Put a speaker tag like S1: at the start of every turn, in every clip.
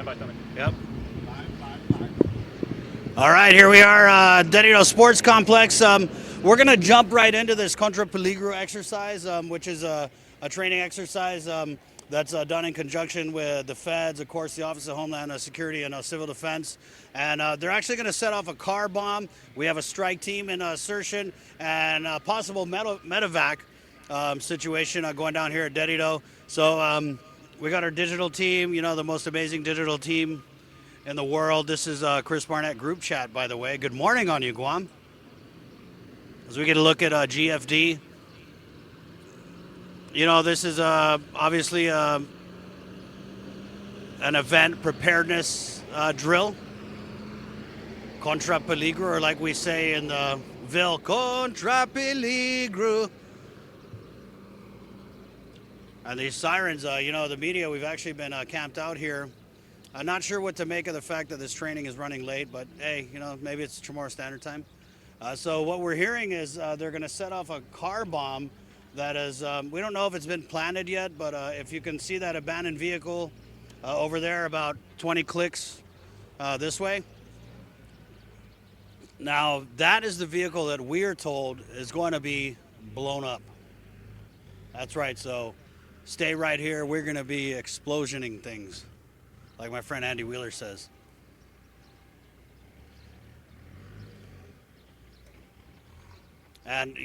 S1: Stand by, Tommy.
S2: Yep. All right, here we are, Dedito Sports Complex. We're going to jump right into this Kontra I Piligru exercise, which is a training exercise that's done in conjunction with the feds, of course, the Office of Homeland Security and Civil Defense. And they're actually going to set off a car bomb. We have a strike team in assertion and a possible medevac situation going down here at Dedito. So we got our digital team, the most amazing digital team in the world. This is Chris Barnett group chat, by the way. Good morning on you, Guam. As we get a look at GFD, this is obviously an event preparedness drill. Kontra I Piligru, or like we say in the Ville, Kontra I Piligru. And these sirens, the media, we've actually been camped out here. I'm not sure what to make of the fact that this training is running late, but hey, maybe it's tomorrow standard time. So what we're hearing is they're going to set off a car bomb that is, we don't know if it's been planted yet, but if you can see that abandoned vehicle over there about 20 clicks this way. Now, that is the vehicle that we are told is going to be blown up. That's right, so stay right here. We're going to be explosioning things, like my friend Andy Wheeler says. And,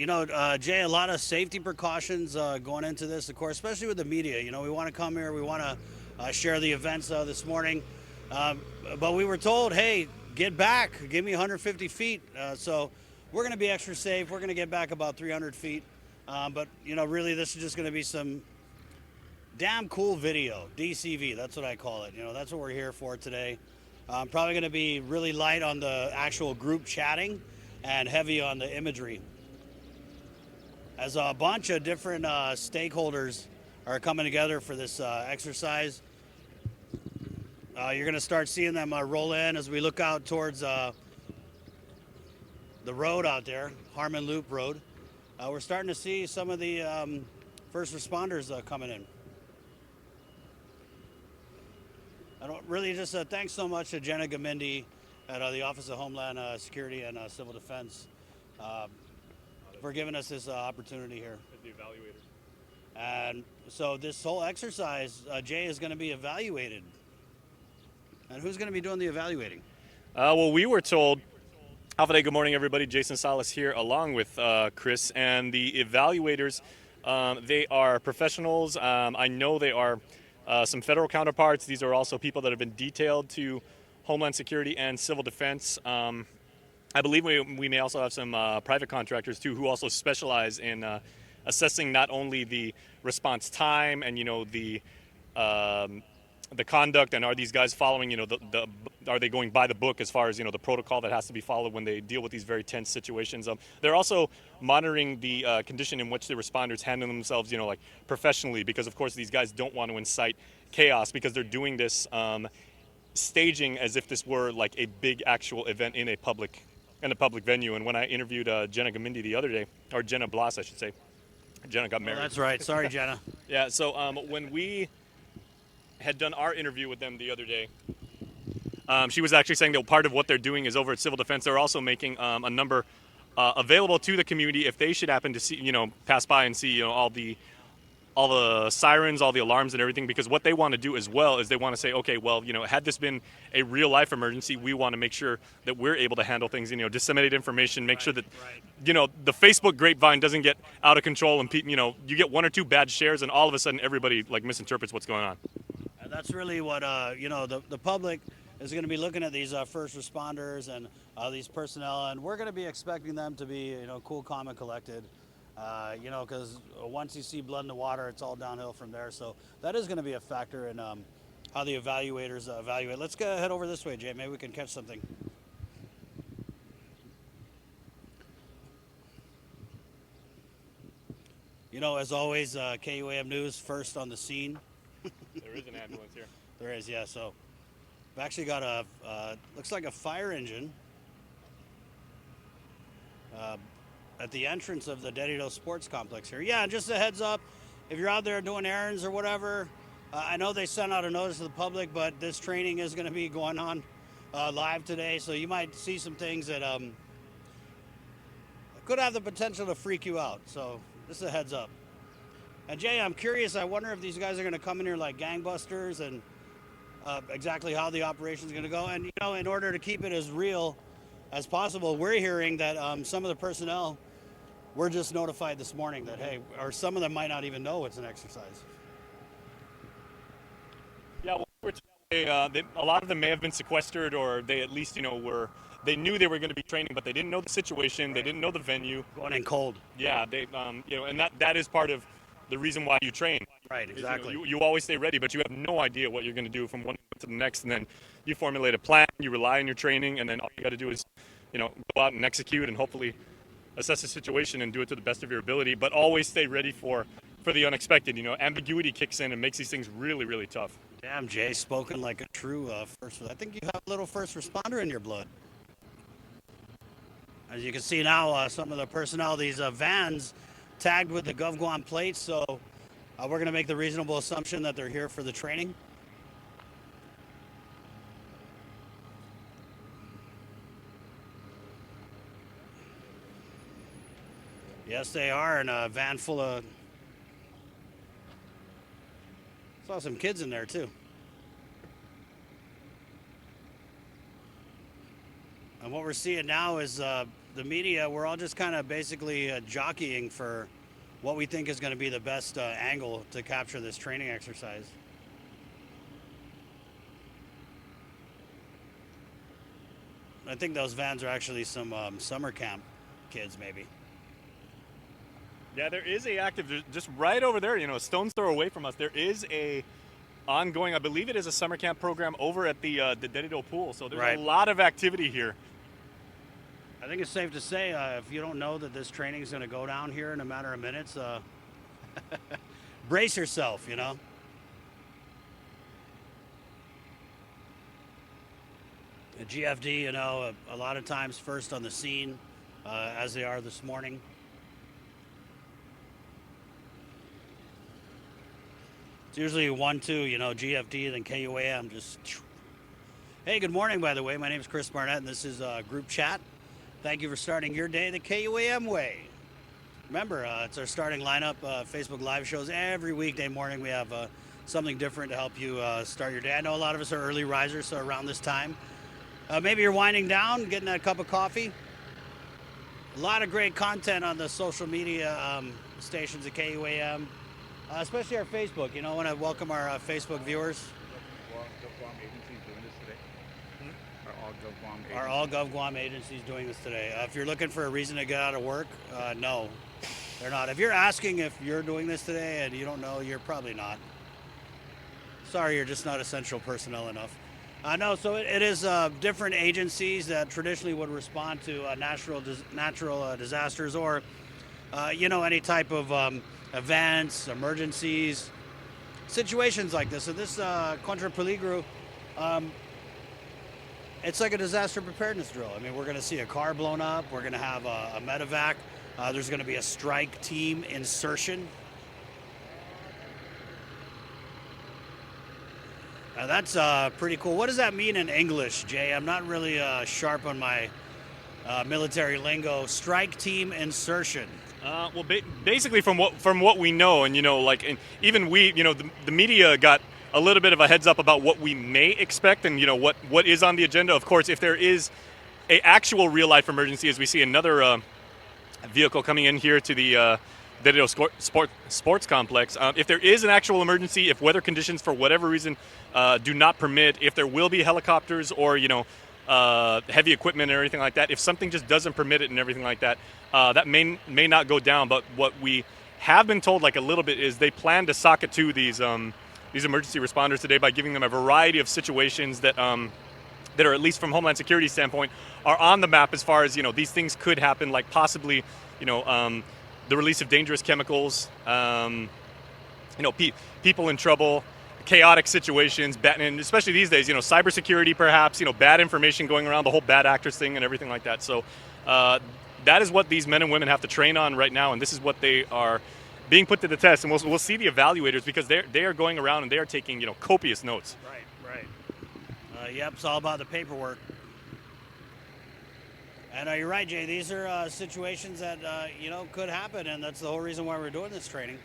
S2: Jay, a lot of safety precautions going into this, of course, especially with the media. We want to come here. We want to share the events this morning. But we were told, hey, get back. Give me 150 feet. So we're going to be extra safe. We're going to get back about 300 feet. But, really, this is just going to be some damn cool video. DCV, that's what I call it. That's what we're here for today. Probably going to be really light on the actual group chatting and heavy on the imagery, as a bunch of different stakeholders are coming together for this exercise. You're going to start seeing them roll in as we look out towards the road out there, Harmon Loop Road. We're starting to see some of the first responders coming in. I don't really just thanks so much to Jenna Gamindi at the Office of Homeland Security and Civil Defense for giving us this opportunity here.
S1: As the evaluator.
S2: And so this whole exercise, Jay, is going to be evaluated. And who's going to be doing the evaluating?
S1: Well, we were told, Alpha Day, good morning, everybody. Jason Salas here, along with Chris. And the evaluators, they are professionals. I know they are some federal counterparts. These are also people that have been detailed to Homeland Security and Civil Defense. I believe we may also have some private contractors, too, who also specialize in assessing not only the response time and, the conduct, and are these guys following, are they going by the book as far as, the protocol that has to be followed when they deal with these very tense situations. They're also monitoring the condition in which the responders handle themselves, like professionally, because, of course, these guys don't want to incite chaos because they're doing this staging as if this were like a big actual event in a public venue. And when I interviewed Jenna Gamindi the other day, or Jenna Blas, I should say, Jenna got married.
S2: Oh, that's right. Sorry, Jenna.
S1: Yeah, so when we had done our interview with them the other day, she was actually saying that part of what they're doing is over at Civil Defense. They're also making a number available to the community if they should happen to see, pass by and see, all the sirens, all the alarms and everything, because what they want to do as well is they want to say, okay, well, had this been a real life emergency, we want to make sure that we're able to handle things, disseminate information, make sure that, the Facebook grapevine doesn't get out of control and, you get one or two bad shares and all of a sudden everybody misinterprets what's going on.
S2: And that's really what, the public is going to be looking at these first responders and these personnel, and we're going to be expecting them to be, cool, calm, and collected. Because once you see blood in the water, it's all downhill from there. So that is going to be a factor in how the evaluators evaluate. Let's go head over this way, Jay. Maybe we can catch something. As always, KUAM News first on the scene.
S1: There is an ambulance here.
S2: There is, yeah. So we've actually got looks like a fire engine at the entrance of the Dedito Sports Complex here. Yeah, just a heads up, if you're out there doing errands or whatever, I know they sent out a notice to the public, but this training is going to be going on live today, so you might see some things that could have the potential to freak you out. So this is a heads up. And Jay, I'm curious. I wonder if these guys are going to come in here like gangbusters, and exactly how the operation is going to go. And in order to keep it as real as possible, we're hearing that some of the personnel were just notified this morning that hey, or some of them might not even know it's an exercise.
S1: Yeah, a lot of them may have been sequestered, or they at least they knew they were going to be training, but they didn't know the situation, they didn't know the venue.
S2: Going in cold.
S1: Yeah, they and that is part of the reason why you train.
S2: Right, exactly.
S1: You always stay ready, but you have no idea what you're going to do from one to the next, and then you formulate a plan, you rely on your training, and then all you got to do is go out and execute and hopefully assess the situation and do it to the best of your ability, but always stay ready for the unexpected. Ambiguity kicks in and makes these things really, really tough.
S2: Damn, Jay, spoken like a true first. I think you have a little first responder in your blood. As you can see now, some of the personnel, these vans tagged with the Gov Guam plates, so we're going to make the reasonable assumption that they're here for the training. Yes, they are, and a van full of... Saw some kids in there, too. And what we're seeing now is the media, we're all just kind of basically jockeying for what we think is going to be the best angle to capture this training exercise. I think those vans are actually some summer camp kids, maybe.
S1: Yeah, there is a active, just right over there, a stone's throw away from us. There is a ongoing, I believe it is a summer camp program over at the Dedido pool. So there's
S2: Right.
S1: a lot of activity here.
S2: I think it's safe to say if you don't know that this training is going to go down here in a matter of minutes, brace yourself, The GFD, a lot of times first on the scene, as they are this morning. It's usually 1-2, GFD, then KUAM, just... Hey, good morning, by the way. My name is Chris Barnett, and this is Group Chat. Thank you for starting your day the KUAM way. Remember, it's our starting lineup, Facebook Live shows. Every weekday morning we have something different to help you start your day. I know a lot of us are early risers, so around this time. Maybe you're winding down, getting that cup of coffee. A lot of great content on the social media stations at KUAM. Especially our Facebook. I want to welcome our Facebook viewers. Are all Gov Guam agencies doing this today? If you're looking for a reason to get out of work, no, they're not. If you're asking if you're doing this today and you don't know, you're probably not. Sorry, you're just not essential personnel enough. No, so it is different agencies that traditionally would respond to natural disasters or, any type of events, emergencies, situations like this. So this Kontra I Piligru, it's like a disaster preparedness drill. I mean, we're going to see a car blown up. We're going to have a medevac. There's going to be a strike team insertion. That's pretty cool. What does that mean in English, Jay? I'm not really sharp on my military lingo. Strike team insertion.
S1: Well, basically, from what we know, and and even we, the media got a little bit of a heads up about what we may expect, and what is on the agenda. Of course, if there is a actual real life emergency, as we see another vehicle coming in here to the Dedido Sports Complex, if there is an actual emergency, if weather conditions for whatever reason do not permit, if there will be helicopters or heavy equipment or anything like that, if something just doesn't permit it and everything like that, that may not go down. But what we have been told, like a little bit, is they plan to socket to these emergency responders today by giving them a variety of situations that that are, at least from Homeland Security standpoint, are on the map as far as these things could happen, like possibly the release of dangerous chemicals, people in trouble, chaotic situations, and especially these days, cybersecurity, perhaps, bad information going around, the whole bad actors thing and everything like that. So that is what these men and women have to train on right now, and this is what they are being put to the test, and we'll see the evaluators because they are going around and they are taking copious notes.
S2: Right. Yep, it's all about the paperwork. And you're right, Jay. These are situations that could happen, and that's the whole reason why we're doing this training.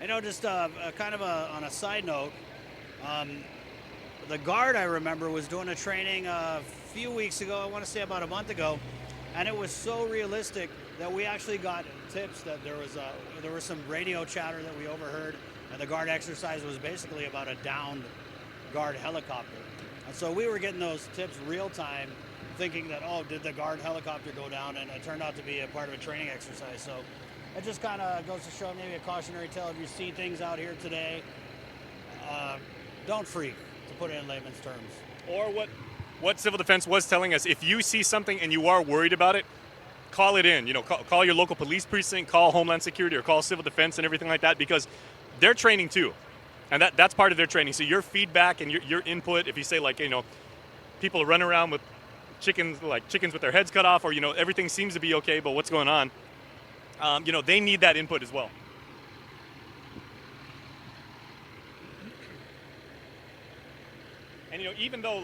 S2: Just kind of on a side note, the guard I remember was doing a training a few weeks ago. I want to say about a month ago, and it was so realistic that we actually got tips that there was some radio chatter that we overheard, and the guard exercise was basically about a downed guard helicopter. And so we were getting those tips real time, thinking that, oh, did the guard helicopter go down? And it turned out to be a part of a training exercise. So it just kind of goes to show maybe a cautionary tale. If you see things out here today, don't freak, to put it in layman's terms.
S1: Or what civil defense was telling us, if you see something and you are worried about it, call it in. Call your local police precinct, call Homeland Security, or call civil defense and everything like that, because they're training too. And that's part of their training. So your feedback and your input, if you say people are running around with chickens with their heads cut off, or everything seems to be okay, but what's going on? They need that input as well. And even though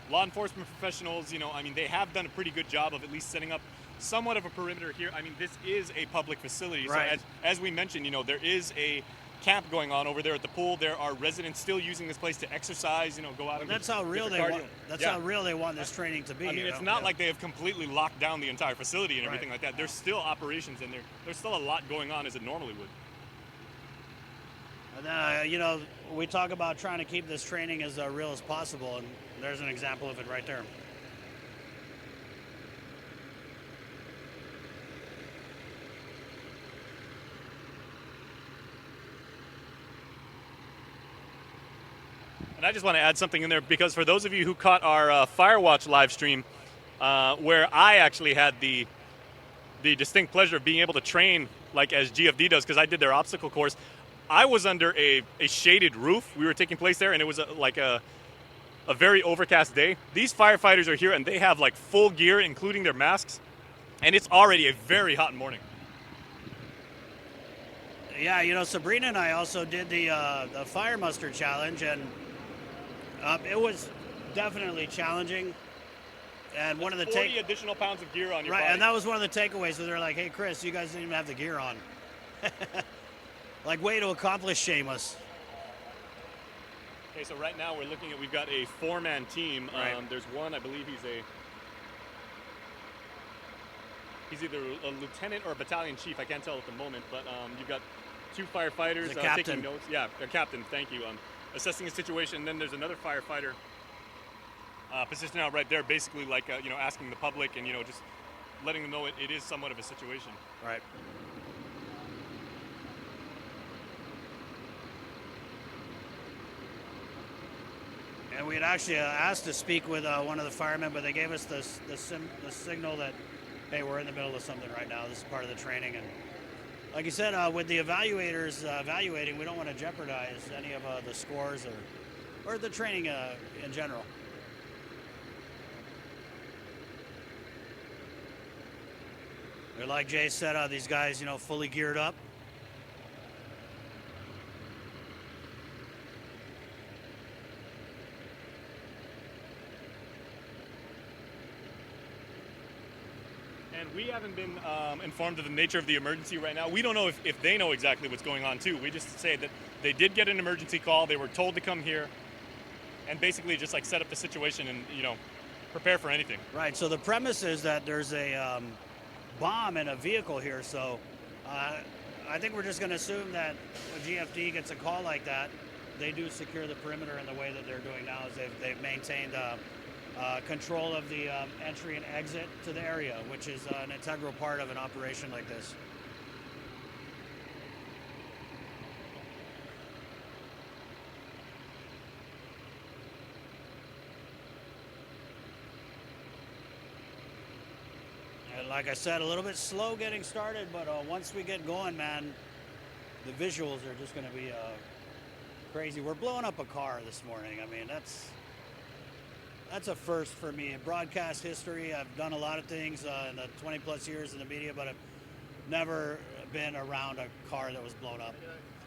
S1: law enforcement professionals, they have done a pretty good job of at least setting up somewhat of a perimeter here. This is a public facility,
S2: right.
S1: So as we mentioned, there is a camp going on over there at the pool. There are residents still using this place to exercise, go out and
S2: that's how real they want. That's how real they want this training to be.
S1: It's not like they have completely locked down the entire facility and everything like that. There's still operations in there. There's still a lot going on as it normally would.
S2: And we talk about trying to keep this training as real as possible, and there's an example of it right there.
S1: And I just want to add something in there, because for those of you who caught our Firewatch live stream, where I actually had the distinct pleasure of being able to train as GFD does, because I did their obstacle course, I was under a shaded roof. We were taking place there, and it was a very overcast day. These firefighters are here, and they have full gear, including their masks, and it's already a very hot morning.
S2: Yeah, Sabrina and I also did the fire muster challenge, and it was definitely challenging. And one of the
S1: 40 additional pounds of gear on your body.
S2: And that was one of the takeaways. So they're like, "Hey, Chris, you guys didn't even have the gear on." Way to accomplish shame us.
S1: Okay, so right now we've got a 4-man team.
S2: Right.
S1: There's one, I believe he's either a lieutenant or a battalion chief. I can't tell at the moment, but you've got 2 firefighters taking notes. Yeah, a captain. Thank you. Assessing the situation. And then there's another firefighter positioned out right there, basically asking the public and just letting them know it is somewhat of a situation.
S2: Right. And we had actually asked to speak with one of the firemen, but they gave us the signal that, hey, we're in the middle of something right now. This is part of the training. And like you said, with the evaluators evaluating, we don't want to jeopardize any of the scores or the training in general. They're, like Jay said, these guys, fully geared up.
S1: And we haven't been informed of the nature of the emergency right now. We don't know if they know exactly what's going on too. We just say that they did get an emergency call. They were told to come here and basically just set up the situation and, prepare for anything.
S2: Right, so the premise is that there's a bomb in a vehicle here. So I think we're just going to assume that when GFD gets a call like that, they do secure the perimeter in the way that they're doing now, is they've maintained control of the entry and exit to the area, which is an integral part of an operation like this. And like I said, a little bit slow getting started, but once we get going, man, the visuals are just going to be crazy. We're blowing up a car this morning. That's a first for me in broadcast history. I've done a lot of things in the 20 plus years in the media, but never been around a car that was blown up.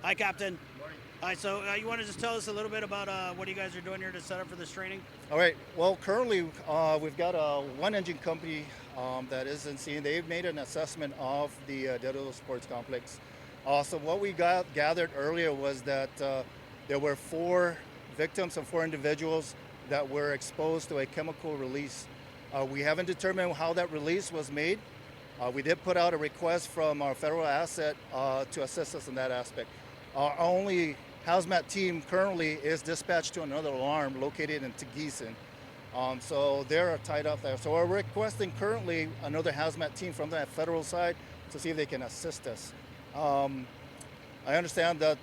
S2: Hi, Captain. Hi. So you want to just tell us a little bit about what you guys are doing here to set up for this training?
S3: All right. Well, currently we've got a one-engine company that is in scene. They've made an assessment of the Dedo Sports Complex. So what we gathered earlier was that there were 4 victims and 4 individuals that were exposed to a chemical release. We haven't determined how that release was made. We did put out a request from our federal asset to assist us in that aspect. Our only hazmat team currently is dispatched to another alarm located in Tegeeson. So they're tied up there. So we're requesting currently another hazmat team from that federal side to see if they can assist us. I understand that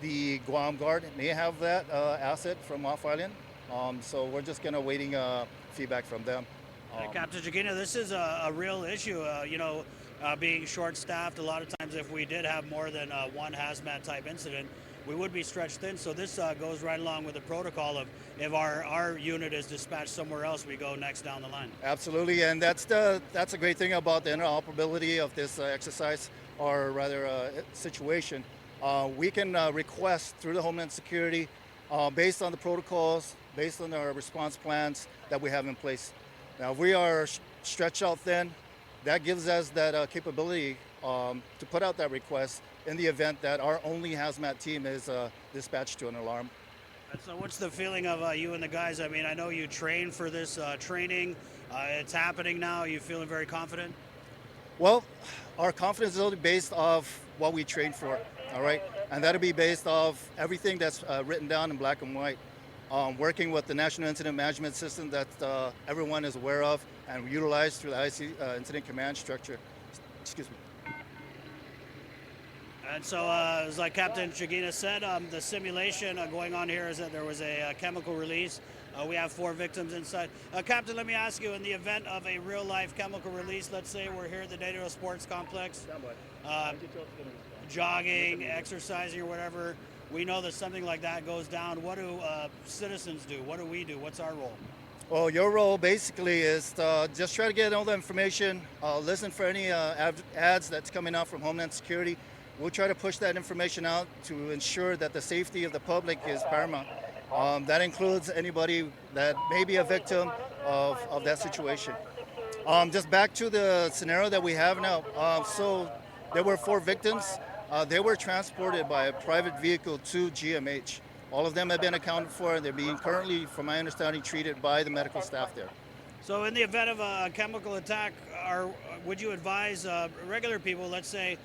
S3: the Guam Guard may have that asset from off island. So we're just gonna waiting feedback from them.
S2: Captain Chigina, this is a real issue. Being short-staffed, a lot of times if we did have more than one hazmat type incident, we would be stretched thin. So this goes right along with the protocol of if our unit is dispatched somewhere else, we go next down the line.
S3: Absolutely, and that's a great thing about the interoperability of this exercise, or rather situation. We can request through the Homeland Security, based on the protocols, based on our response plans that we have in place. Now, if we are stretched out thin, that gives us that capability to put out that request in the event that our only hazmat team is dispatched to an alarm.
S2: And so what's the feeling of you and the guys? I mean, I know you trained for this training. It's happening now. Are you feeling very confident?
S3: Well, our confidence is only based off what we trained for, all right? And that'll be based off everything that's written down in black and white. Working with the National Incident Management System that everyone is aware of and utilized through the IC Incident Command Structure. Excuse me.
S2: And so, as like Captain Chigina said, the simulation going on here is that there was a chemical release. We have 4 victims inside. Captain, let me ask you, in the event of a real-life chemical release, let's say we're here at the Dedo Sports Complex, jogging, exercising, or whatever, we know that something like that goes down. What do citizens do? What do we do? What's our role?
S3: Well, your role basically is just try to get all the information, listen for any ads that's coming out from Homeland Security. We'll try to push that information out to ensure that the safety of the public is paramount. That includes anybody that may be a victim of that situation. Just back to the scenario that we have now. So there were 4 victims. They were transported by a private vehicle to GMH. All of them have been accounted for, and they're being currently, from my understanding, treated by the medical staff there.
S2: So in the event of a chemical attack, would you advise regular people, let's say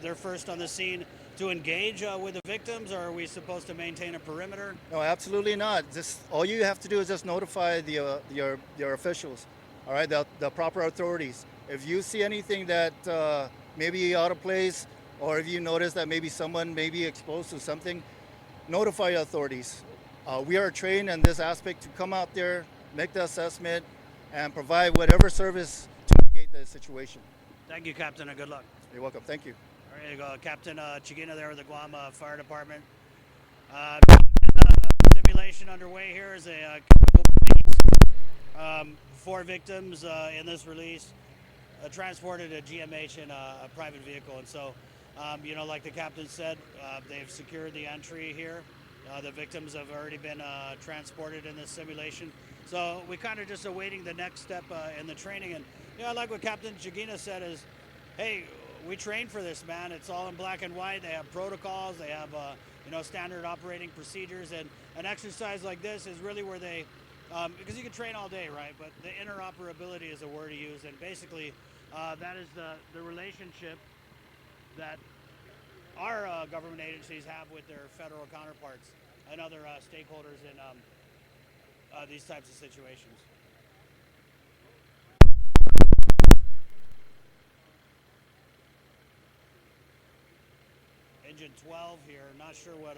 S2: they're first on the scene, to engage with the victims, or are we supposed to maintain a perimeter?
S3: No, absolutely not. Just all you have to do is just notify your officials, all right, the proper authorities. If you see anything that may be out of place, or if you notice that maybe someone may be exposed to something, notify your authorities. We are trained in this aspect to come out there, make the assessment, and provide whatever service to mitigate the situation.
S2: Thank you, Captain, and good luck.
S3: You're welcome. Thank you.
S2: All right, you go. Captain Chigina there with the Guam Fire Department. Simulation underway here is a chemical release. 4 victims in this release, transported to GMH in a private vehicle. And so, like the captain said, they've secured the entry here. The victims have already been transported in this simulation. So we kind of just awaiting the next step in the training. And I like what Captain Chigina said is, hey, we trained for this, man. It's all in black and white. They have protocols. They have, standard operating procedures. And an exercise like this is really where they, because you can train all day, right? But the interoperability is a word to use. And basically, that is the relationship that our government agencies have with their federal counterparts and other stakeholders in these types of situations. Engine 12 here, not sure what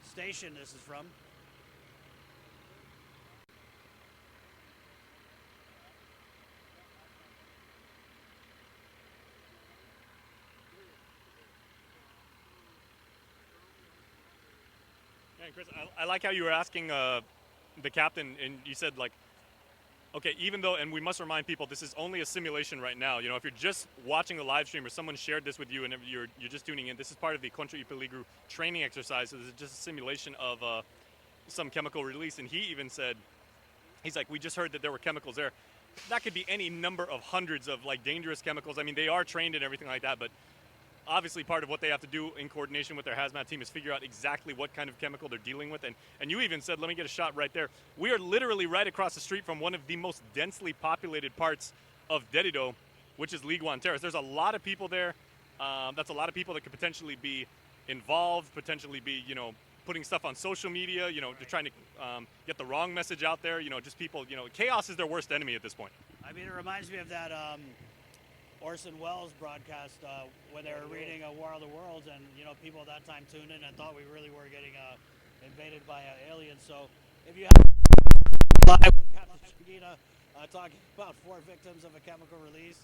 S2: station this is from.
S1: Yeah, Chris, I like how you were asking the captain, and you said, like, Okay, even though, and we must remind people, this is only a simulation right now. You know, if you're just watching the live stream or someone shared this with you and you're just tuning in, this is part of the Kontra I Piligru training exercise. So this is just a simulation of some chemical release. And he even said, he's like, we just heard that there were chemicals there. That could be any number of hundreds of like dangerous chemicals. I mean, they are trained and everything like that, but obviously part of what they have to do in coordination with their hazmat team is figure out exactly what kind of chemical they're dealing with. And you even said, let me get a shot right there. We are literally right across the street from one of the most densely populated parts of Derido, which is Liguan Terrace. There's a lot of people there. That's a lot of people that could potentially be involved, potentially be, you know, putting stuff on social media, you know, they're trying to get the wrong message out there, you know, just people, you know, chaos is their worst enemy at this point.
S2: I mean, it reminds me of that Orson Welles broadcast where they were reading War of the Worlds, and you know, people at that time tuned in and thought we really were getting invaded by aliens. So if you have live with Captain Shigita talking about 4 victims of a chemical release,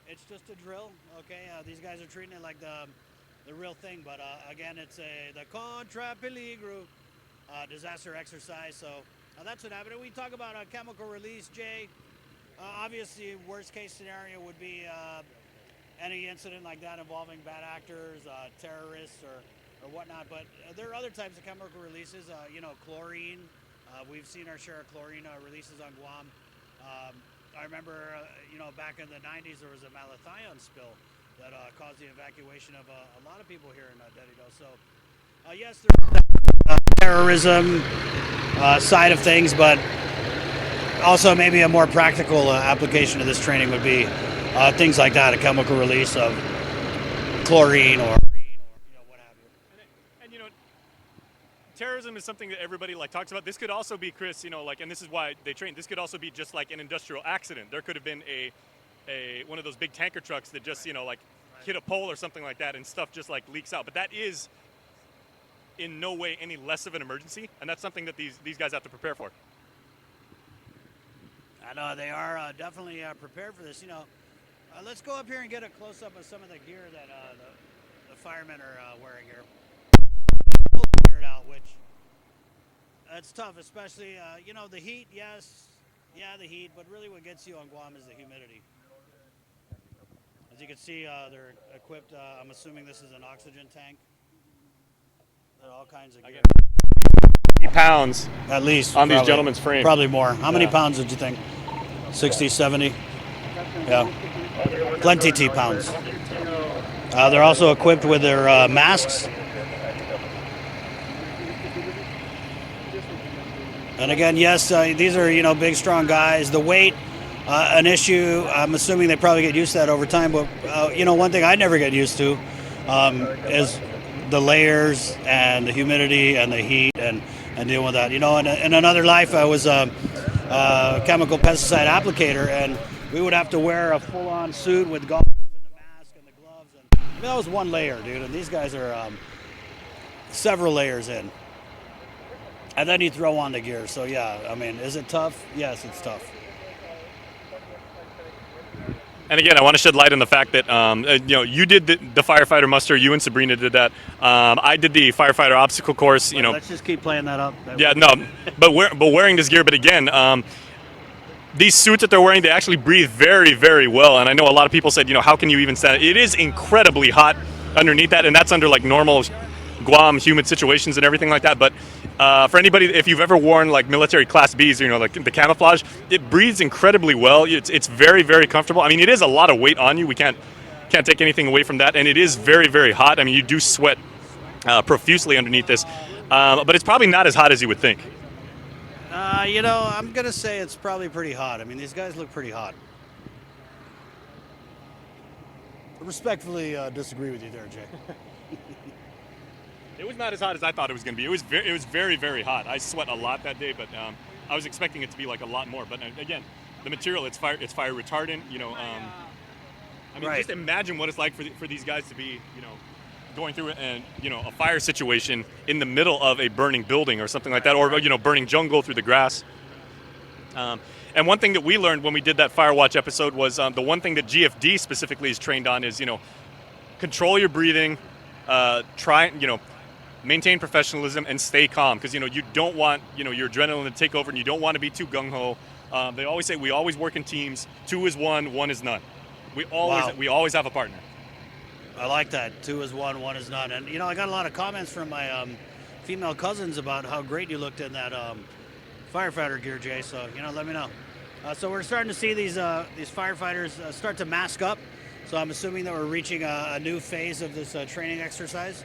S2: it's just a drill. Okay, these guys are treating it like the real thing, but again, it's the Kontra I Piligru disaster exercise. So that's what happened. We talk about a chemical release, Jay. Obviously, worst case scenario would be any incident like that involving bad actors, terrorists, or whatnot. But there are other types of chemical releases. You know, chlorine. We've seen our share of chlorine releases on Guam. I remember, you know, back in the 90s, there was a malathion spill that caused the evacuation of a lot of people here in Derido. So, yes, there's terrorism side of things, but also maybe a more practical application of this training would be things like that, a chemical release of chlorine or you know, what have you.
S1: And you know, terrorism is something that everybody like talks about. This could also be, Chris, you know, like, and this is why they train. This could also be just like an industrial accident. There could have been a one of those big tanker trucks that just, you know, like hit a pole or something like that, and stuff just like leaks out. But that is in no way any less of an emergency, and that's something that these guys have to prepare for.
S2: I know they are definitely prepared for this. You know, let's go up here and get a close-up of some of the gear that the firemen are wearing here. Geared out, which it's tough, especially you know, the heat. Yes, yeah, the heat, but really what gets you on Guam is the humidity. As you can see, they're equipped. I'm assuming this is an oxygen tank. All kinds of gear.
S1: 50 pounds
S2: at least
S1: on these gentlemen's frame.
S2: Probably more. How many pounds did you think? 60, 70? Yeah. Plenty pounds. They're also equipped with their masks. And again, yes, these are, you know, big, strong guys. The weight, an issue. I'm assuming they probably get used to that over time. But, you know, one thing I never get used to is the layers and the humidity and the heat and dealing with that. You know, in another life, I was a chemical pesticide applicator, and we would have to wear a full-on suit with goggles and the mask and the gloves. And I mean, that was one layer, dude, and these guys are several layers in. And then you throw on the gear. So, yeah, I mean, is it tough? Yes, it's tough.
S1: And again, I want to shed light on the fact that you know, you did the firefighter muster. You and Sabrina did that. I did the firefighter obstacle course. You know,
S2: let's just keep playing that up.
S1: Yeah, no, but wearing this gear. But again, these suits that they're wearing, they actually breathe very, very well. And I know a lot of people said, you know, how can you even stand it? It is incredibly hot underneath that, and that's under like normal Guam humid situations and everything like that. But for anybody, if you've ever worn like military class Bs, you know, like the camouflage, it breathes incredibly well. It's very, very comfortable. I mean, it is a lot of weight on you. We can't take anything away from that. And it is very, very hot. I mean, you do sweat profusely underneath this. But it's probably not as hot as you would think.
S2: You know, I'm going to say it's probably pretty hot. I mean, these guys look pretty hot. Respectfully disagree with you there, Jay.
S1: It was not as hot as I thought it was going to be. It was very, very hot. I sweat a lot that day, but I was expecting it to be like a lot more. But again, the material, it's fire retardant. You know, I mean, just imagine what it's like for these guys to be, you know, going through and, you know, a fire situation in the middle of a burning building or something like that, or, you know, burning jungle through the grass. And one thing that we learned when we did that Fire Watch episode was the one thing that GFD specifically is trained on is, you know, control your breathing, try, you know, maintain professionalism, and stay calm, because you don't want your adrenaline to take over, and you don't want to be too gung ho. They always say we always work in teams. 2 is 1, 1 is none. We always have a partner.
S2: I like that. 2 is 1, 1 is none. And I got a lot of comments from my female cousins about how great you looked in that firefighter gear, Jay. So let me know. So we're starting to see these firefighters start to mask up. So I'm assuming that we're reaching a new phase of this training exercise.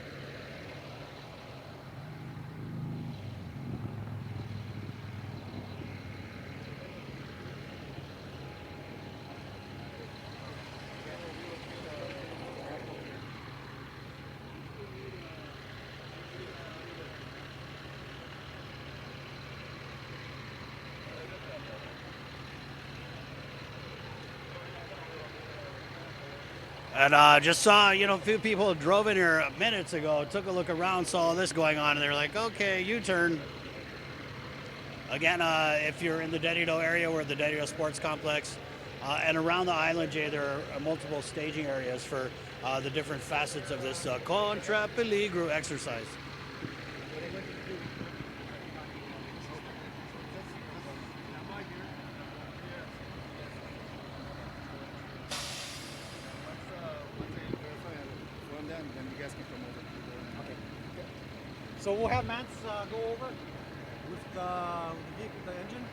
S2: And just saw, a few people drove in here minutes ago, took a look around, saw all this going on, and they're like, okay, U-turn. Again, if you're in the Dedido area, we're at the Dedido Sports Complex. And around the island, Jay, there are multiple staging areas for the different facets of this Kontra I Piligru exercise.
S4: So we'll have Mance go over with the engine.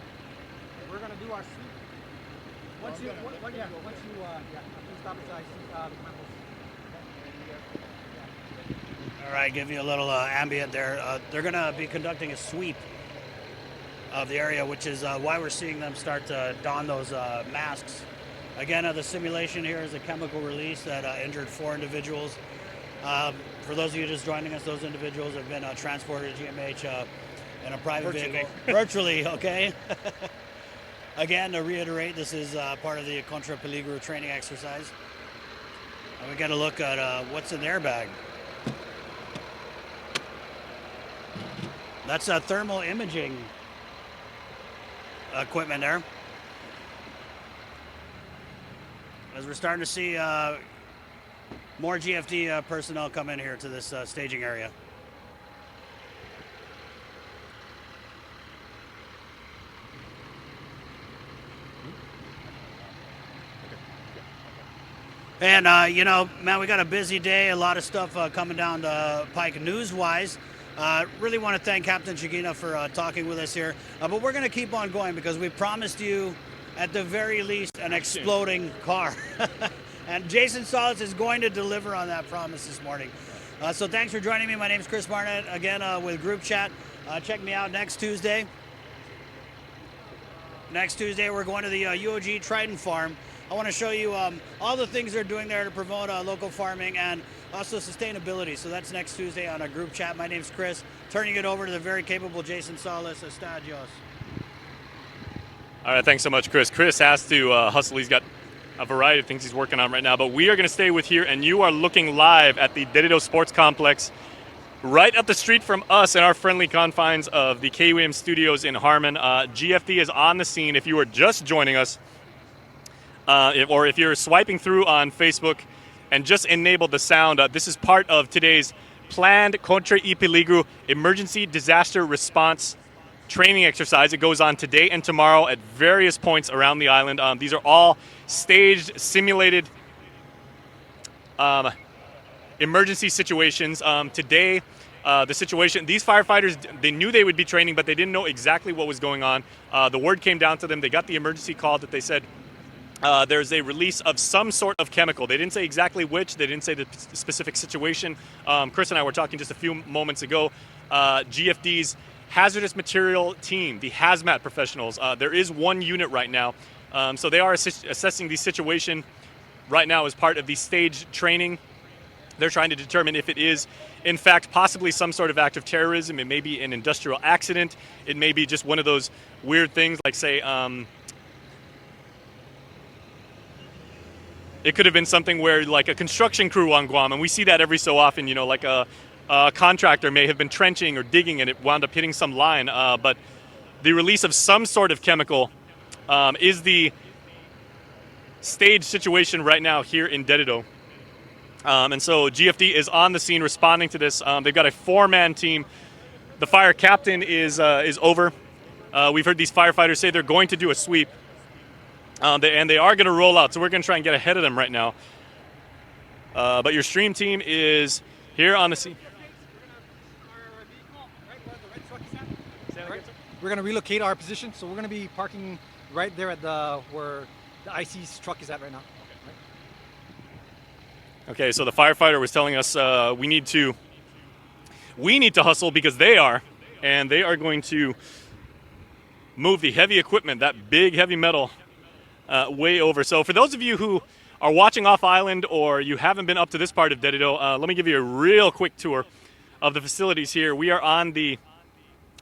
S4: We're gonna do our sweep. Once you stop it, I see the cameras.
S2: All right, give you a little ambient there. They're gonna be conducting a sweep of the area, which is why we're seeing them start to don those masks. Again, the simulation here is a chemical release that injured 4 individuals. For those of you just joining us, those individuals have been transported to GMH in a private vehicle. Virtually, okay? Again, to reiterate, this is part of the Kontra I Piligru training exercise. And we got to look at what's in their bag. That's thermal imaging equipment there. As we're starting to see more GFD personnel come in here to this staging area. And, man, we got a busy day, a lot of stuff coming down the pike news-wise. Really want to thank Captain Chigina for talking with us here. But we're going to keep on going because we promised you, at the very least, an exploding car. And Jason Solis is going to deliver on that promise this morning. So thanks for joining me. My name's Chris Barnett, again with Group Chat. Check me out next Tuesday. Next Tuesday, we're going to the UOG Trident Farm. I want to show you all the things they're doing there to promote local farming and also sustainability. So that's next Tuesday on a Group Chat. My name's Chris. Turning it over to the very capable Jason Solis. Estadios.
S1: All right, thanks so much, Chris. Chris has to hustle. He's got a variety of things he's working on right now, but we are going to stay with here, and you are looking live at the Dedido Sports Complex, right up the street from us in our friendly confines of the KUAM studios in Harmon. GFD is on the scene. If you are just joining us, or if you're swiping through on Facebook and just enabled the sound, this is part of today's planned Kontra I Piligru emergency disaster response training exercise. It goes on today and tomorrow at various points around the island. These are all staged, simulated emergency situations. Today, the situation, these firefighters, they knew they would be training, but they didn't know exactly what was going on. The word came down to them. They got the emergency call that they said there's a release of some sort of chemical. They didn't say exactly which. They didn't say the specific situation. Chris and I were talking just a few moments ago. GFD's hazardous material team, the hazmat professionals, there is one unit right now. So they are assessing the situation right now as part of the staged training. They're trying to determine if it is, in fact, possibly some sort of act of terrorism. It may be an industrial accident. It may be just one of those weird things like, say, it could have been something where, like, a construction crew on Guam, and we see that every so often, like a contractor may have been trenching or digging and it wound up hitting some line. But the release of some sort of chemical is the stage situation right now here in Dedido. And so GFD is on the scene responding to this. They've got a 4-man team. The fire captain is over. We've heard these firefighters say they're going to do a sweep. And they are going to roll out, so we're going to try and get ahead of them right now. But your stream team is here on the scene.
S4: We're going to relocate our position, so we're going to be parking right there at where the IC's truck is at right now.
S1: Okay, so the firefighter was telling us we need to hustle because they are going to move the heavy equipment, that big heavy metal, way over. So for those of you who are watching off island or you haven't been up to this part of Dedido, let me give you a real quick tour of the facilities here. We are on the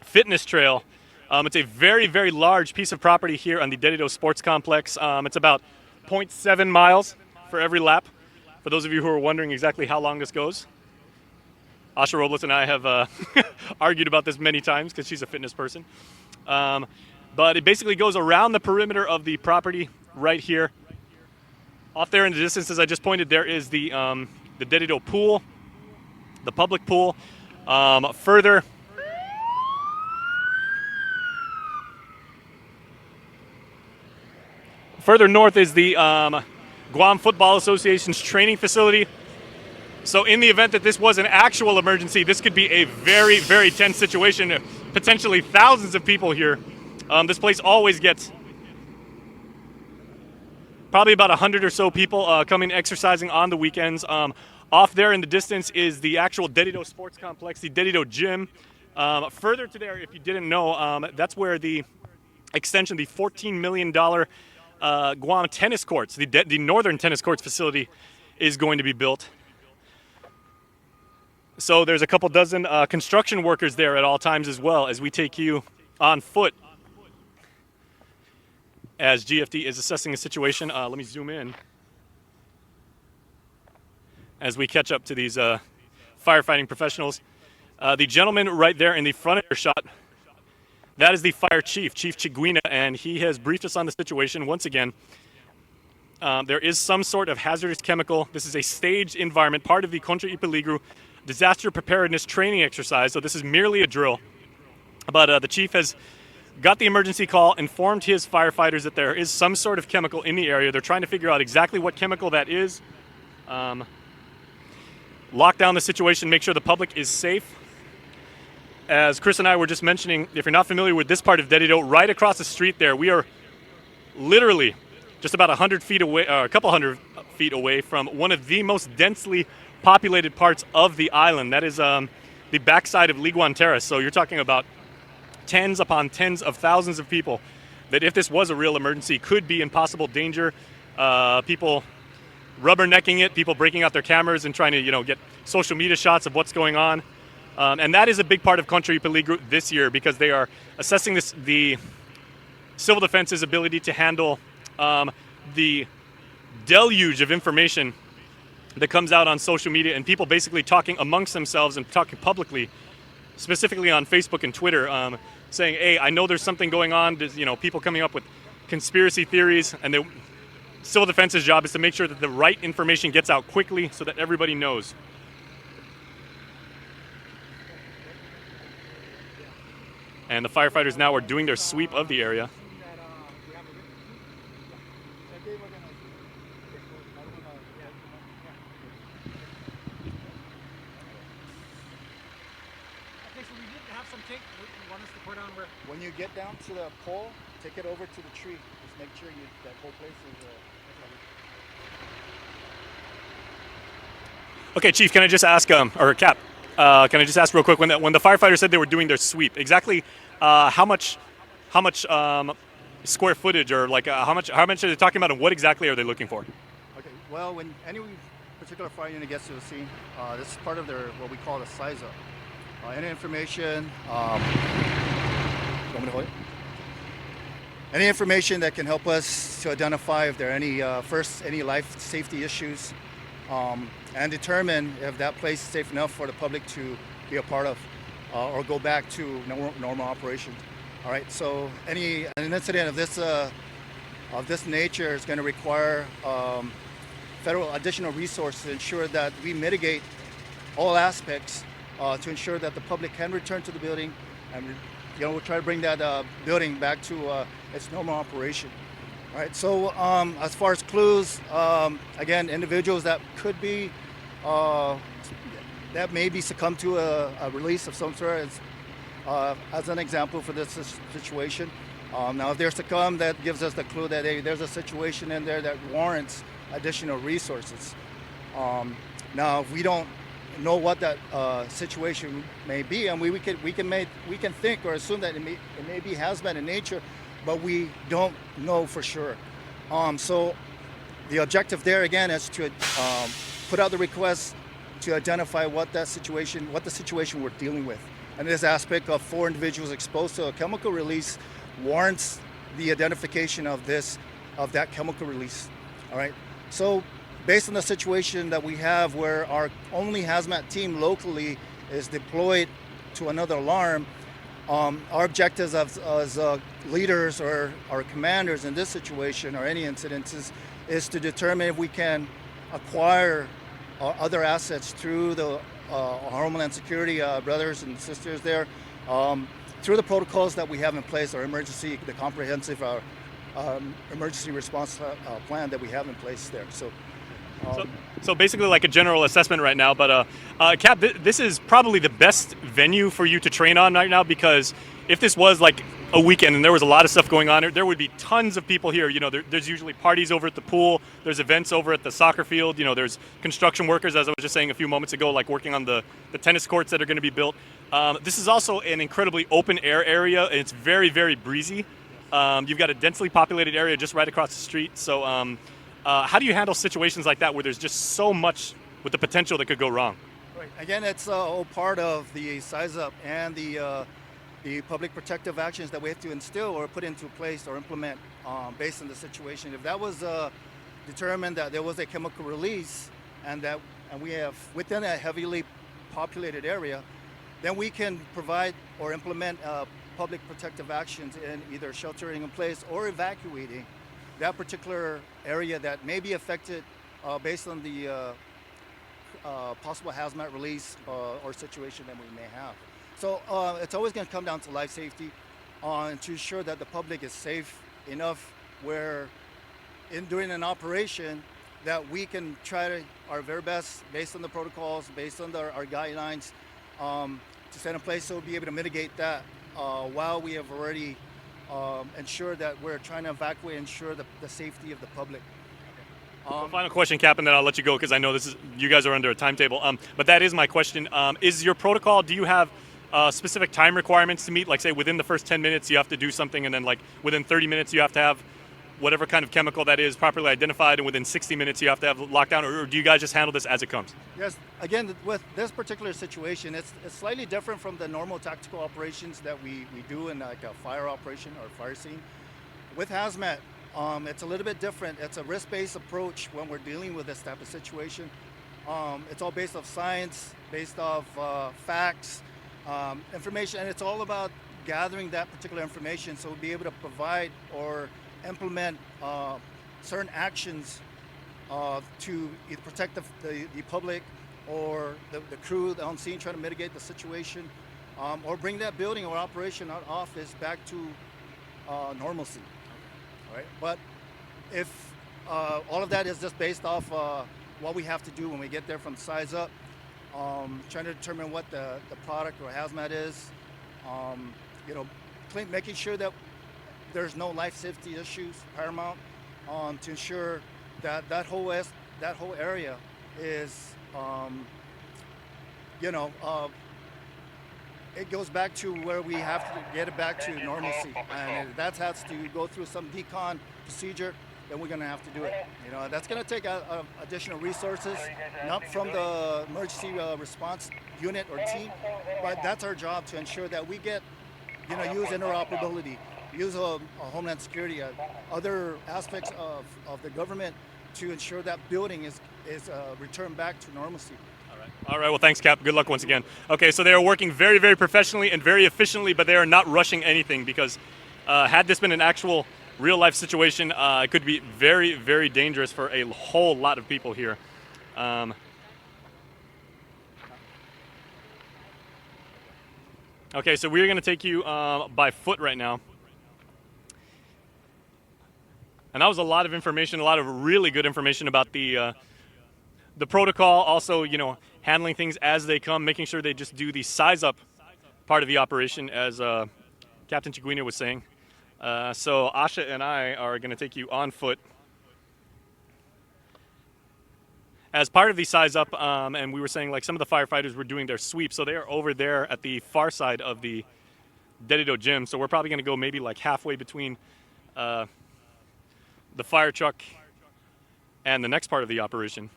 S1: fitness trail. It's a very, very large piece of property here on the Dedido Sports Complex. It's about 0.7 miles for every lap. For those of you who are wondering exactly how long this goes, Asha Robles and I have argued about this many times because she's a fitness person. But it basically goes around the perimeter of the property right here. Off there in the distance, as I just pointed, there is the Dedido pool, the public pool. Further north is the Guam Football Association's training facility. So in the event that this was an actual emergency, this could be a very, very tense situation. Potentially thousands of people here. This place always gets probably about 100 or so people coming exercising on the weekends. Off there in the distance is the actual Dedido Sports Complex, the Dedido Gym. Further to there, if you didn't know, that's where the extension, the $14 million Guam tennis courts, the Northern Tennis Courts facility is going to be built. So there's a couple dozen construction workers there at all times as well as we take you on foot as GFD is assessing the situation. Let me zoom in as we catch up to these firefighting professionals. The gentleman right there in the front of your shot, that is the fire chief, Chief Chiguina, and he has briefed us on the situation once again. There is some sort of hazardous chemical. This is a staged environment, part of the Kontra I Piligru disaster preparedness training exercise, so this is merely a drill. But the chief has got the emergency call, informed his firefighters that there is some sort of chemical in the area. They're trying to figure out exactly what chemical that is, lock down the situation, make sure the public is safe. As Chris and I were just mentioning, if you're not familiar with this part of Dedido, right across the street there, we are literally just about 100 feet away, a couple hundred feet away from one of the most densely populated parts of the island. That is the backside of Liguan Terrace. So you're talking about tens upon tens of thousands of people that, if this was a real emergency, could be in possible danger. People rubbernecking it, people breaking out their cameras and trying to, get social media shots of what's going on. And that is a big part of Kontra I Piligru this year because they are assessing the civil defense's ability to handle the deluge of information that comes out on social media and people basically talking amongst themselves and talking publicly, specifically on Facebook and Twitter, saying, hey, I know there's something going on. There's, people coming up with conspiracy theories, and the civil defense's job is to make sure that the right information gets out quickly so that everybody knows. And the firefighters now are doing their sweep of the area.
S3: When you get down to the pole, take it over to the tree. Just make sure that whole place is
S1: Okay, Chief, can I just ask, or Cap, can I just ask real quick, when the firefighters said they were doing their sweep, exactly how much square footage, or how much are they talking about, and what exactly are they looking for?
S3: Okay, well, when any particular fire unit gets to the scene, this is part of their, what we call a size up. Any information, any information that can help us to identify if there are any life safety issues, and determine if that place is safe enough for the public to be a part of, or go back to normal operations. All right. So an incident of this nature is going to require federal additional resources to ensure that we mitigate all aspects to ensure that the public can return to the building, and we'll try to bring that building back to its normal operation. All right. So as far as clues, again, individuals that could be that maybe succumb to a release of some sort as an example for this situation. Now, if they're succumb, that gives us the clue that hey, there's a situation in there that warrants additional resources. Now, if we don't know what that situation may be, and we can think or assume that it may be hazmat in nature, but we don't know for sure. So the objective there again is to put out the request to identify what the situation we're dealing with. And this aspect of 4 individuals exposed to a chemical release warrants the identification of that chemical release. All right. So based on the situation that we have where our only hazmat team locally is deployed to another alarm, our objectives as leaders or our commanders in this situation or any incidences is to determine if we can acquire other assets through the Homeland Security brothers and sisters there, through the protocols that we have in place, the comprehensive emergency response plan that we have in place there.
S1: So basically like a general assessment right now, but Cap, this is probably the best venue for you to train on right now, because if this was like a weekend and there was a lot of stuff going on, there would be tons of people here. There's usually parties over at the pool, there's events over at the soccer field, there's construction workers, as I was just saying a few moments ago, like working on the tennis courts that are going to be built. This is also an incredibly open air area, and it's very, very breezy. You've got a densely populated area just right across the street. So how do you handle situations like that where there's just so much with the potential that could go wrong?
S3: Right. Again, it's all part of the size up and the public protective actions that we have to instill or put into place or implement based on the situation. If that was determined that there was a chemical release and we have within a heavily populated area, then we can provide or implement public protective actions in either sheltering in place or evacuating that particular area that may be affected based on the possible hazmat release or situation that we may have. So it's always going to come down to life safety and to ensure that the public is safe enough where during an operation that we can try our very best based on the protocols, based on our guidelines to set in place so we'll be able to mitigate that while we have already ensured that we're trying to evacuate and ensure the safety of the public.
S1: Final question, Cap, and then I'll let you go because I know you guys are under a timetable. But that is my question. Is your protocol, do you have specific time requirements to meet? Like say within the first 10 minutes you have to do something, and then like within 30 minutes you have to have whatever kind of chemical that is properly identified, and within 60 minutes you have to have lockdown, or do you guys just handle this as it comes?
S3: Yes, again, with this particular situation, it's slightly different from the normal tactical operations that we do in like a fire operation or fire scene. With hazmat, it's a little bit different. It's a risk-based approach when we're dealing with this type of situation. It's all based off science, based off facts, information, and it's all about gathering that particular information so we'll be able to provide or implement certain actions to either protect the public or the crew on scene trying to mitigate the situation or bring that building or operation or office back to normalcy. All right? But if all of that is just based off what we have to do when we get there from size up, trying to determine what the product or hazmat is, making sure that there's no life safety issues paramount to ensure that that whole area is, it goes back to where we have to get it back to normalcy, and that has to go through some decon procedure. Then we're going to have to do it. That's going to take additional resources, not from the emergency response unit or team, but that's our job to ensure that we get, use interoperability, use Homeland Security, other aspects of the government to ensure that building is returned back to normalcy.
S1: All right. Well, thanks, Cap. Good luck once again. Okay, so they are working very, very professionally and very efficiently, but they are not rushing anything because had this been an actual real life situation. It could be very, very dangerous for a whole lot of people here. Okay, so we're going to take you by foot right now. And that was a lot of information, a lot of really good information about the protocol. Also, you know, handling things as they come, making sure they just do the size up part of the operation, as Captain Chiguina was saying. So Asha and I are going to take you on foot as part of the size up, and we were saying like some of the firefighters were doing their sweep, so they are over there at the far side of the Dedido gym. So we're probably going to go maybe like halfway between the fire truck and the next part of the operation.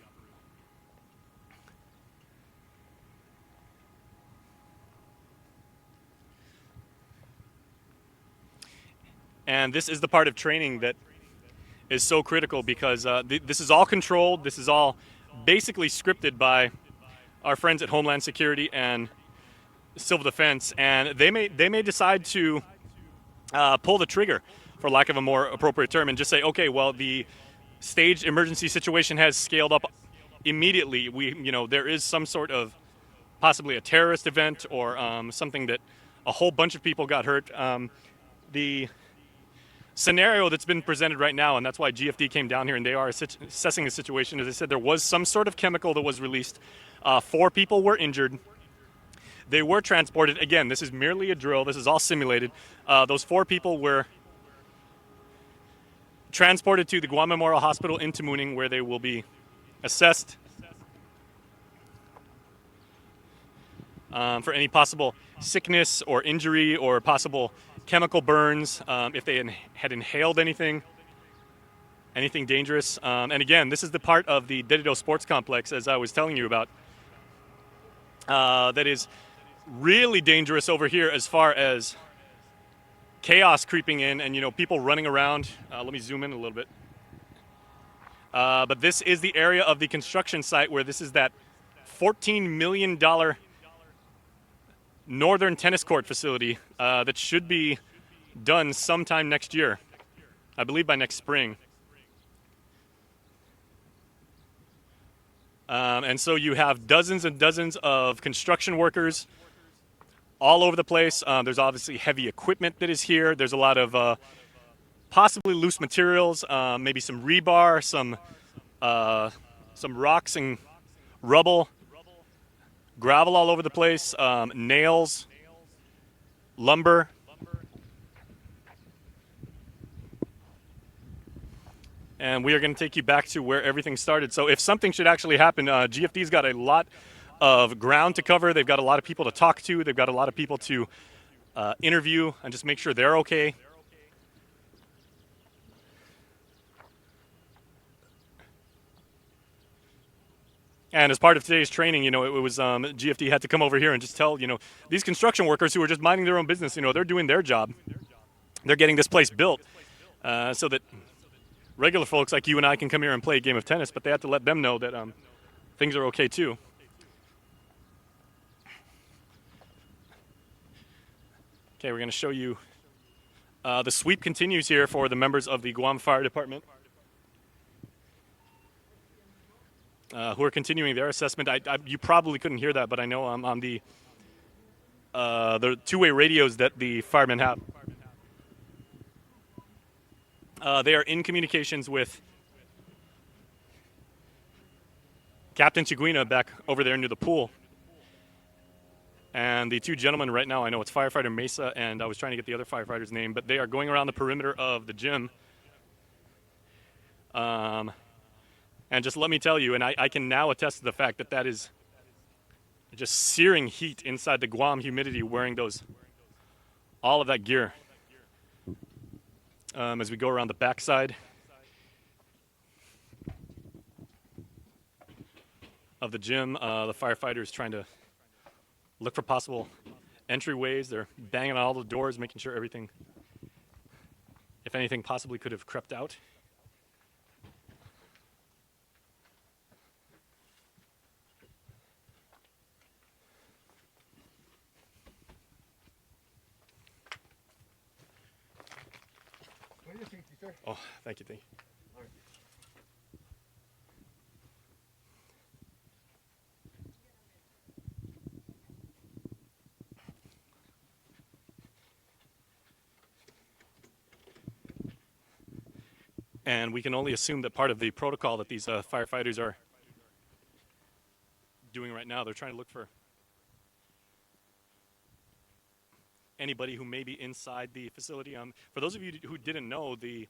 S1: And this is the part of training that is so critical, because this is all controlled. This is all basically scripted by our friends at Homeland Security and Civil Defense, and they may decide to pull the trigger, for lack of a more appropriate term, and just say, okay, well, the staged emergency situation has scaled up immediately. There is some sort of possibly a terrorist event or something that a whole bunch of people got hurt. The scenario that's been presented right now, and that's why GFD came down here and they are assessing the situation. As I said, there was some sort of chemical that was released. 4 people were injured. They were transported. Again, this is merely a drill. This is all simulated. Those 4 people were transported to the Guam Memorial Hospital in Tamuning, where they will be assessed for any possible sickness or injury or possible chemical burns, if they had inhaled anything dangerous. And again, this is the part of the Dedido Sports Complex, as I was telling you about, that is really dangerous over here as far as chaos creeping in and, people running around. Let me zoom in a little bit. But this is the area of the construction site where this is that $14 million northern tennis court facility that should be done sometime next year. I believe by next spring. And so you have dozens and dozens of construction workers all over the place. There's obviously heavy equipment that is here. There's a lot of possibly loose materials, maybe some rebar, some rocks and rubble, gravel all over the place, nails, lumber. And we are going to take you back to where everything started. So if something should actually happen, GFD's got a lot of ground to cover. They've got a lot of people to talk to. They've got a lot of people to interview and just make sure they're okay. And as part of today's training, it was GFD had to come over here and just tell, these construction workers who are just minding their own business, they're doing their job. They're getting this place built so that regular folks like you and I can come here and play a game of tennis, but they have to let them know that things are okay too. Okay, we're going to show you the sweep continues here for the members of the Guam Fire Department who are continuing their assessment. You probably couldn't hear that, but I know on the two-way radios that the firemen have. They are in communications with Captain Chiguina back over there near the pool. And the 2 gentlemen right now, I know it's firefighter Mesa, and I was trying to get the other firefighter's name, but they are going around the perimeter of the gym. And just let me tell you, and I can now attest to the fact that is just searing heat inside the Guam humidity wearing all of that gear. As we go around the backside of the gym, the firefighters trying to look for possible entryways. They're banging on all the doors, making sure everything, if anything, possibly could have crept out.
S5: What do you think?
S3: sir.
S1: Oh, thank you, thank you. And we can only assume that part of the protocol that these firefighters are doing right now, they're trying to look for anybody who may be inside the facility. For those of you who didn't know, the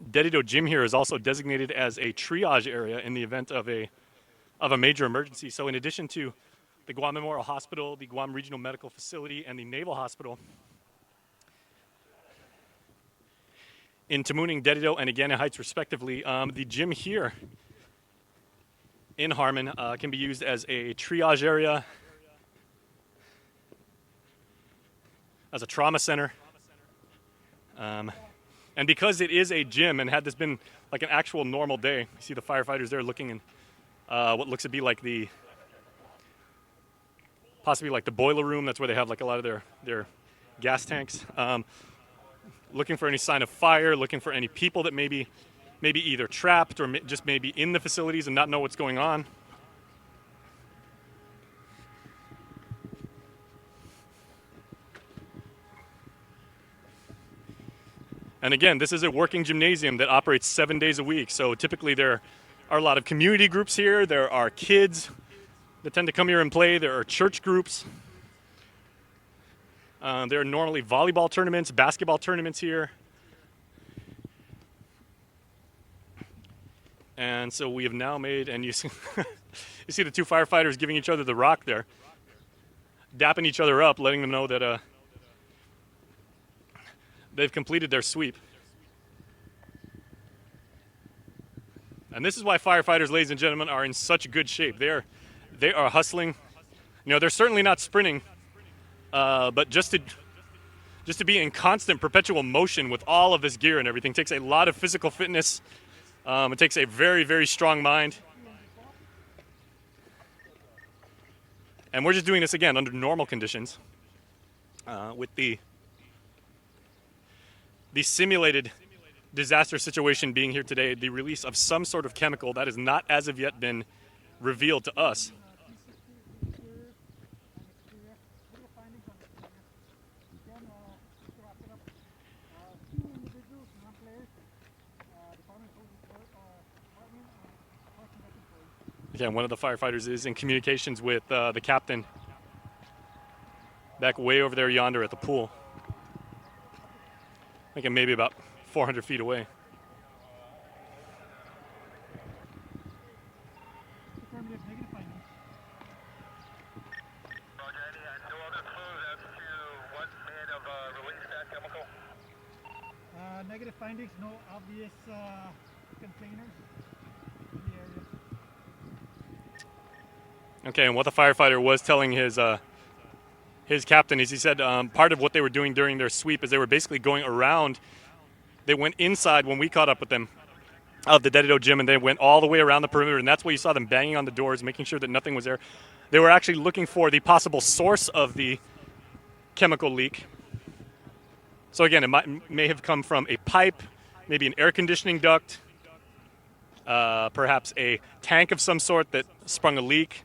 S1: Dedito gym here is also designated as a triage area in the event of a major emergency. So in addition to the Guam Memorial Hospital, the Guam Regional Medical Facility, and the Naval Hospital, in Tamuning, Dedito, and Agana Heights, respectively, the gym here in Harmon can be used as a triage area, as a trauma center. And because it is a gym, and had this been like an actual normal day, you see the firefighters there looking in what looks to be like possibly like the boiler room. That's where they have like a lot of their gas tanks. Looking for any sign of fire, looking for any people that maybe either trapped or just maybe in the facilities and not know what's going on. And again, this is a working gymnasium that operates 7 days a week. So typically there are a lot of community groups here. There are kids that tend to come here and play. There are church groups. There are normally volleyball tournaments, basketball tournaments here. And so we have now made, and you see, you see the two firefighters giving each other the rock there, dapping each other up, letting them know that they've completed their sweep. And this is why firefighters, ladies and gentlemen, are in such good shape. They are hustling. You know, they're certainly not sprinting, but just to be in constant, perpetual motion with all of this gear and everything takes a lot of physical fitness. It takes a very, very strong mind. And we're just doing this, again, under normal conditions. With the simulated disaster situation being here today, the release of some sort of chemical that has not as of yet been revealed to us. Again, one of the firefighters is in communications with the captain back way over there yonder at the pool. I think maybe about 400 feet away.
S4: Negative findings, no obvious containers in the area.
S1: Okay, and what the firefighter was telling his captain is, he said part of what they were doing during their sweep is they were basically going around. They went inside when we caught up with them of the Dedito gym, and they went all the way around the perimeter, and that's why you saw them banging on the doors, making sure that nothing was there. They were actually looking for the possible source of the chemical leak. So again, it may have come from a pipe, maybe an air conditioning duct, perhaps a tank of some sort that sprung a leak.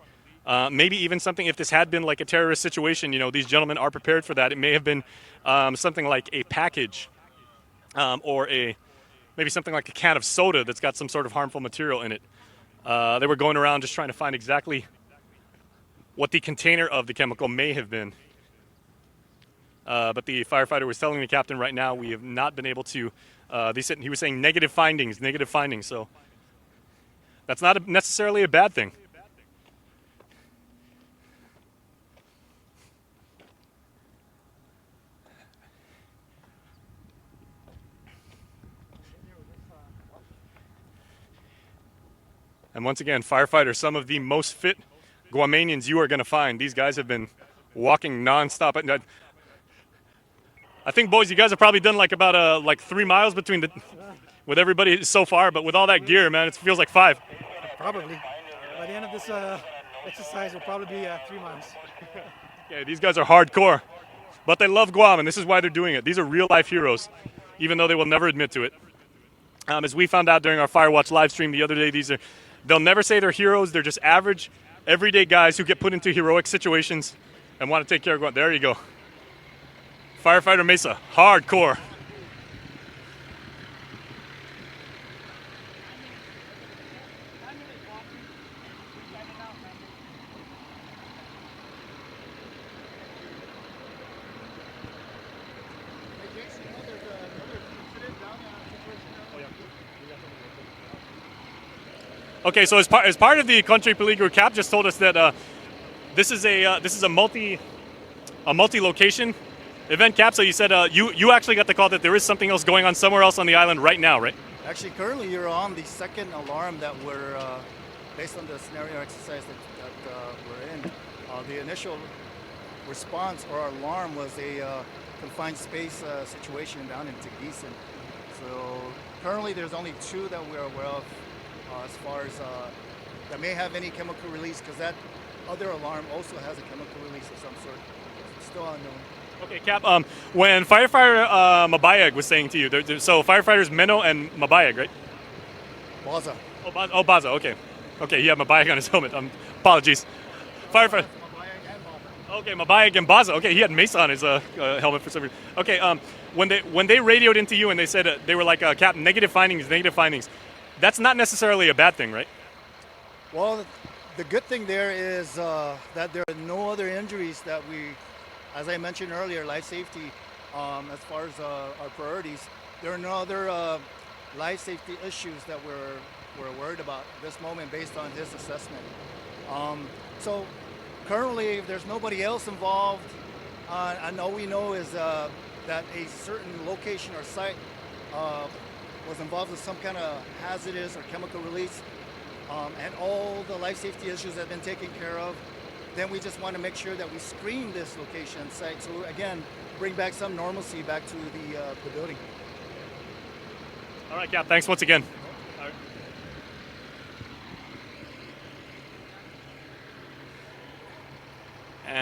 S1: Maybe even something, if this had been like a terrorist situation, you know, these gentlemen are prepared for that. It may have been something like a package or maybe something like a can of soda that's got some sort of harmful material in it. They were going around just trying to find exactly what the container of the chemical may have been. But the firefighter was telling the captain right now we have not been able to, he was saying negative findings. So that's not necessarily a bad thing. And once again, firefighters, some of the most fit Guamanians you are going to find. These guys have been walking nonstop. I think, boys, you guys have probably done like about 3 miles with everybody so far, but with all that gear, man, it feels like 5.
S4: Probably. By the end of this exercise, will probably be 3 miles.
S1: Yeah, these guys are hardcore, but they love Guam, and this is why they're doing it. These are real-life heroes, even though they will never admit to it. As we found out during our Firewatch live stream the other day, they'll never say they're heroes. They're just average, everyday guys who get put into heroic situations and want to take care of Guam. There you go. Firefighter Mesa, hardcore. Okay, so as part of the Kontra I Piligru, Cap just told us that this is a multi-location event, Cap. So you said you actually got the call that there is something else going on somewhere else on the island right now, right?
S3: Actually, currently you're on the second alarm that we're, based on the scenario exercise that we're in. The initial response or alarm was a confined space situation down in Tegisan. So currently there's only 2 that we're aware of as far as that may have any chemical release, because that other alarm also has a chemical release of some sort. It's still unknown.
S1: Okay, Cap. When firefighter Mabayag was saying to you, so firefighters Meno and Mabayag, right?
S3: Baza.
S1: Oh, Baza. Okay. Okay, he had Mabayag on his helmet. Apologies. Firefighter. Okay, Mabayag and Baza. Okay, he had Mesa on his helmet for some reason. Okay. When they radioed into you and they said they were like, Cap, negative findings. That's not necessarily a bad thing, right?
S3: Well, the good thing there is that there are no other injuries that we, as I mentioned earlier, life safety, as far as our priorities, there are no other life safety issues that we're worried about at this moment based on his assessment. So currently, there's nobody else involved, and all we know is that a certain location or site was involved with some kind of hazardous or chemical release, and all the life safety issues have been taken care of. Then we just want to make sure that we screen this location and site, so again, bring back some normalcy back to the building.
S1: All right, Cap, thanks once again. All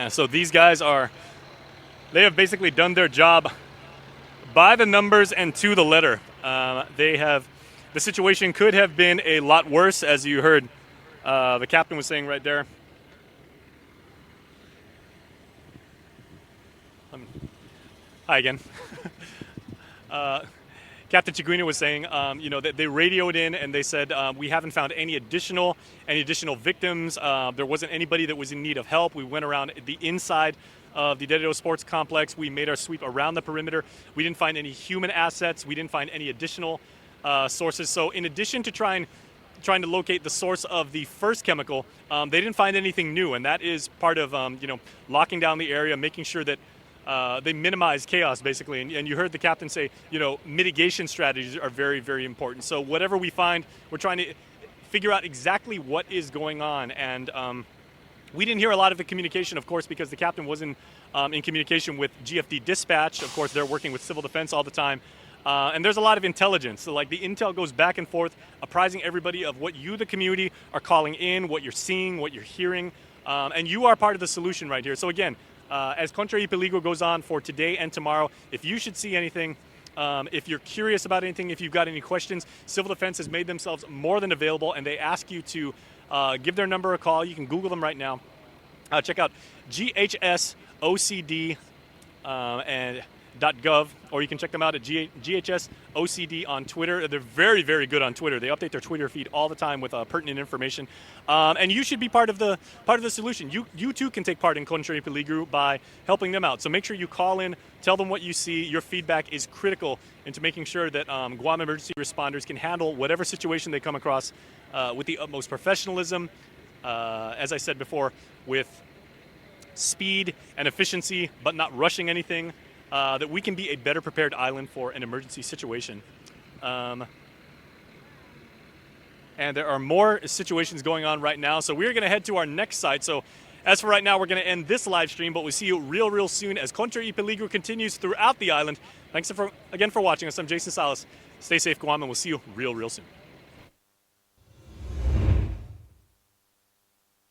S1: right. So these guys they have basically done their job by the numbers and to the letter. The situation could have been a lot worse, as you heard the captain was saying right there. Hi again. Captain Chiguina was saying, that they radioed in and they said, we haven't found any additional victims. There wasn't anybody that was in need of help. We went around the inside of the Dededo Sports Complex. We made our sweep around the perimeter. We didn't find any human assets. We didn't find any additional sources. So in addition to trying to locate the source of the first chemical, they didn't find anything new. And that is part of, locking down the area, making sure that they minimize chaos, basically. And you heard the captain say, mitigation strategies are very, very important. So whatever we find, we're trying to figure out exactly what is going on. And we didn't hear a lot of the communication, of course, because the captain wasn't in communication with GFD Dispatch. Of course, they're working with civil defense all the time. And there's a lot of intelligence. So, like, the intel goes back and forth, apprising everybody of what you, the community, are calling in, what you're seeing, what you're hearing. And you are part of the solution right here. So, again, as Kontra I Piligru goes on for today and tomorrow, if you should see anything, if you're curious about anything, if you've got any questions, Civil Defense has made themselves more than available, and they ask you to give their number a call. You can Google them right now. Check out GHSOCD and .gov, or you can check them out at GHSOCD on Twitter. They're very, very good on Twitter. They update their Twitter feed all the time with pertinent information. And you should be part of the solution. You too can take part in Kontra I Piligru by helping them out. So make sure you call in, tell them what you see. Your feedback is critical into making sure that Guam emergency responders can handle whatever situation they come across with the utmost professionalism. As I said before, with speed and efficiency, but not rushing anything. That we can be a better prepared island for an emergency situation. And there are more situations going on right now. So we're going to head to our next site. So as for right now, we're going to end this live stream, but we'll see you real soon as Kontra I Piligru continues throughout the island. Thanks again for watching us. I'm Jason Salas. Stay safe, Guam, and we'll see you real soon.